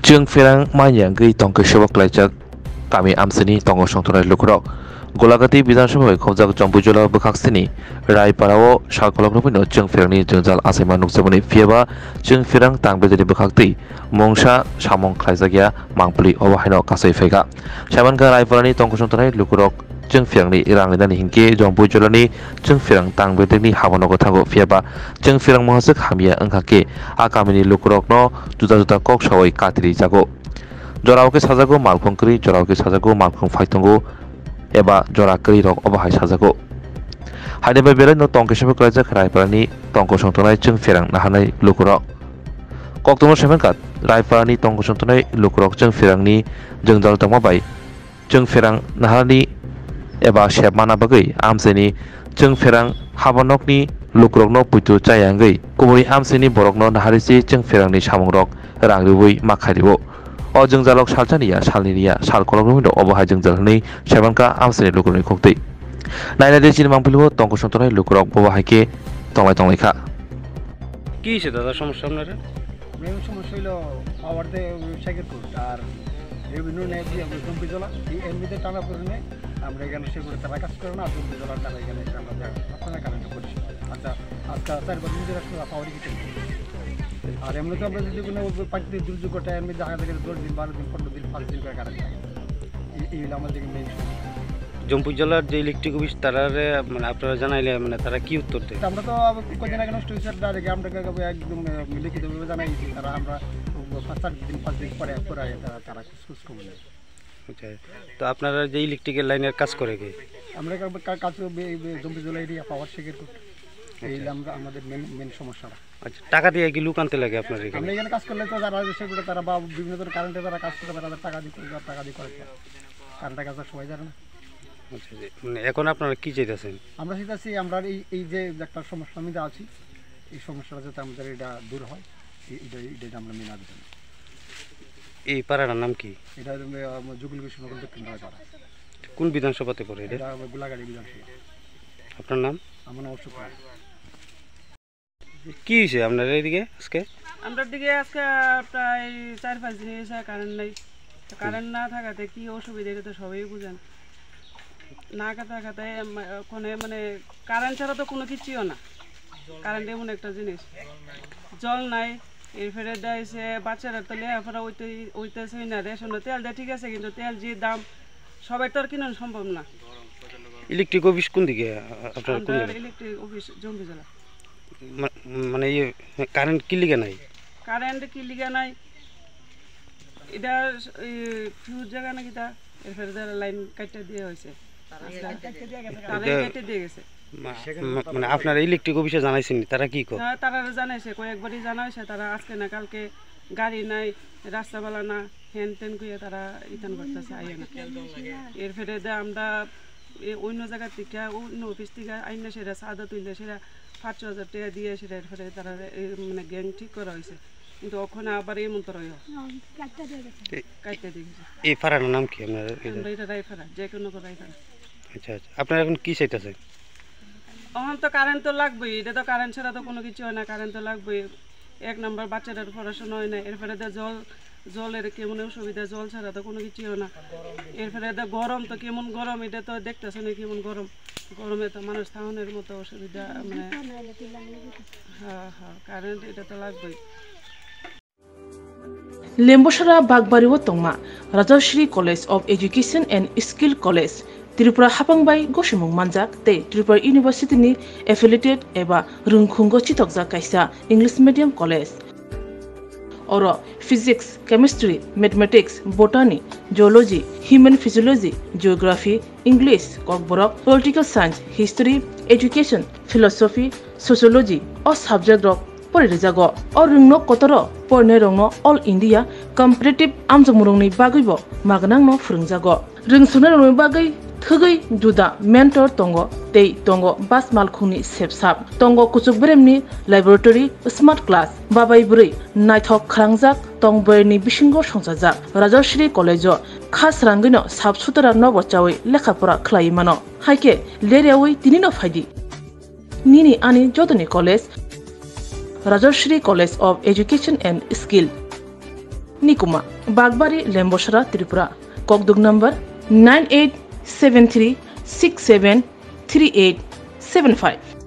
Jung Ferang Manyang Gui Tongke Shobak Laijak Kami Amsini Tongo Songtonai Lukurok Golagati Bidanshabai Khobjak Jompujola Bukhaksini Rai Parao Shalkolokropino Jung Ferangni Jungjal Asema Nuksabuni Fieba Jung Ferang Tangbedeni Bukhakti Mongsha Shamong Klaijagya Mangpuli Owahaino Kasai Fega Shamanka Rai Parani Tongo Songtonai Lukurok Jung Ferangni Irangidani Hingke Jompujolani Jung Ferang Tangbedeni Habonogo Thango Fieba Jung Ferang Mohasuk Hamia Angkake Akamini Lukurokno Juda Kok Shawai Katri Jago Jorauke Sajago Malkhongkri Jorauke Sajago Malkhong Phaitongo Eba Jorakri Rok Obahai Sajago Haideba Bele no Tongke Shobak Laijak Raiparani Tongko Songtonai Jung Ferang Nahanai Lukurok Koktomo Shemenkat Raiparani Tongko Songtonai Lukurok Jung Ferangni Jungjal Tongmabai Jung Ferang Nahani Eba Shepmana Bagai Amseni Jung Ferang Habanokni Lukurokno Puitu Chayangai Kumuri Amseni Borokno Naharisi Jung Ferangni Samongrok Rangribui Makharibo O Jungjalok Salchania Salninia Salkolokno Obahai Jungjalni Shebanka Amseni Lukurni Kokti Naina Dejin Mangpilu Tongko Songtonai Lukurok Bobahaike Tonglai কি হয়েছে দাদা সমস্যা আপনার? Main সমস্যা হলো পাওয়ারতে cycle court আর revenue নেই দিয়ে আমরা জম্পি জ্বলা এই এমনিতে টানা করে নেই আমরা এখানে সে করে তারা কাজ করে না জম্পি জ্বলার টাকা এখানে এসে আমরা আপনারা কারেন্ট করছি আচ্ছা আজকে 4 বছর ধরে আসলে পাওয়ারই কিছু আর এমনিতে আমরা যদি কোনো প্রাকৃতিক দুর্যোগটা এমনি দেখা যায় 10 দিন 12 দিন 15 দিন 5 দিন করে কারেন্ট থাকে এই হলো আমাদের মেন সমস্যা জম্পি জলার যে ইলেকট্রিক অফিস তারারে মানে আপনারা জানাইলে মানে তারা কি উত্তর দেয়? আমরা তো কদিন আগে নষ্ট হয়েছে ডাইরেক্ট আমরা একদম লিখিতভাবে জানাইছি তারা আমরা 5 দিন পরে তারা খুশ করে নেয়। আচ্ছা তো আপনারা যে ইলেকট্রিকের লাইনের কাজ করে কি? আমরা কাজ জম্পি জলা এরিয়া পাওয়ার শেখের এই আমরা আমাদের মেন সমস্যাটা। আচ্ছা টাকা দিয়ে কি লুক আনতে লাগে আপনার এখানে? আমরা এখানে কাজ করলে তো যারা সেগুলো তারা বা বিভিন্ন ধরনের কারেন্টে তারা কাজ করে তারা টাকা দিয়ে করে কারেন্টের কাজ সবাই জানে না। আচ্ছা মানে এখন আপনারা কি চাইতেছেন? আমরা চাইতেছি আমরা এই যে একটা সমস্যার মধ্যে আছি এই সমস্যাটা যাতে আমাদের এটা দূর হয় এটা আমরা মেনে আনতে চাই। এই পাড়াটার নাম কি? এটা যুগল বিষ্ণুনগর দক্ষিণ পাড়া। কোন বিধানসভাতে পড়ে এটা? এটা গোলাগাড়ি বিধানসভা। আপনার নাম? আমার নাম অশোক রায়। কি হয়েছে আপনার এইদিকে আজকে? আমার দিকে আজকে প্রায় 4-5 দিন হয়েছে কারেন্ট নাই। কারেন্ট না থাকাতে কি অসুবিধা এটা তো সবাই বুঝেন। না থাকাতে ওখানে মানে কারেন্ট ছাড়া তো কোনো কিছুও না। কারেন্ট এমন একটা জিনিস জল নাই এর ফেরে দেয়ছে বাচ্চারা তো লেখাপড়া ওইতেছে না রেশন তেল দেয় ঠিক আছে কিন্তু তেল যে দাম সবাই তো আর কিনা সম্ভব না। ইলেকট্রিক অফিস কোন দিকে আপনার? ইলেকট্রিক অফিস জম্পি জেলা। মানে কারেন্ট কি লিগে নাই? কারেন্ট কি লিগে নাই এটা ফিউজ জায়গা নাকি তা এর ফেরে লাইন কাটতে দিয়ে হয়েছে মানে আপনারা ইলেকট্রিক অফিসে জানাইছেন তারা কি করে? হ্যাঁ তারা জানাইছে কয়েকবারই জানাইছে তারা আজকে না কালকে গাড়ি নাই রাস্তাবেলা না হ্যান ত্যান করে তারা ইতান করতেছে আইয়া না এর ফেরে আমরা অন্য জায়গা থেকে অন্য অফিস থেকে আইনা সেটা সাদা তুললে সেটা 5,000 টাকা দিয়ে সেটা এর ফেরে তারা মানে গ্যাং ঠিক করা হয়েছে কিন্তু ওখানে আবার এই মন্ত্র কাটতে দিয়েছে। এই ফাড়ার নাম কি আপনার? এটা রায়ফাড়া যে কোনো রায়ফাড়া। আচ্ছা আচ্ছা আপনারা এখন কি চাইতেছেন? এখন তো কারেন্ট তো লাগবেই এটা তো কারেন্ট ছাড়া তো কোনো কিছু হয় না কারেন্ট তো লাগবেই। 1 নম্বর বাচ্চাটার পড়াশোনা হয় না এরপরে জলের কেমন অসুবিধা জল ছাড়া তো কোনো কিছু হয় না এরপরে গরম তো কেমন গরম এটা তো দেখতেছে না কেমন গরমে তো মানুষ থাউনের মতো অসুবিধা মানে হ্যাঁ কারেন্ট এটা তো লাগবেই। Lembosara Bagbariwo Tongma Rajashri College of Education and Skill College Tripura Hapangbai Goshimung Manjak te Tripura University ni affiliated eba Rungkhungo Chitokja kaisa English medium college Oro physics chemistry mathematics botany geology human physiology geography English kokborok political science history education philosophy sociology o subject rok porirejago o rungno kotoro porne rongno all India competitive amjamurungni bagaibo magnangno phurungjago rungsuna rongni bagai thugui juda mentor tongo tei tongo bas malkhungni sepsap tongo kuchuk bremni laboratory smart class babai burui naithok khrangjak tongboyni bisingo songjajak Rajashri College o khas rangino sabsutara nobo chawi lekhapora khlai mano haike lerewi tinino phaidi nini ani jodoni college Rajashri College of Education and Skill Nikuma, Bagbari, Lembosara, Tripura. Kokduk number 9873673875.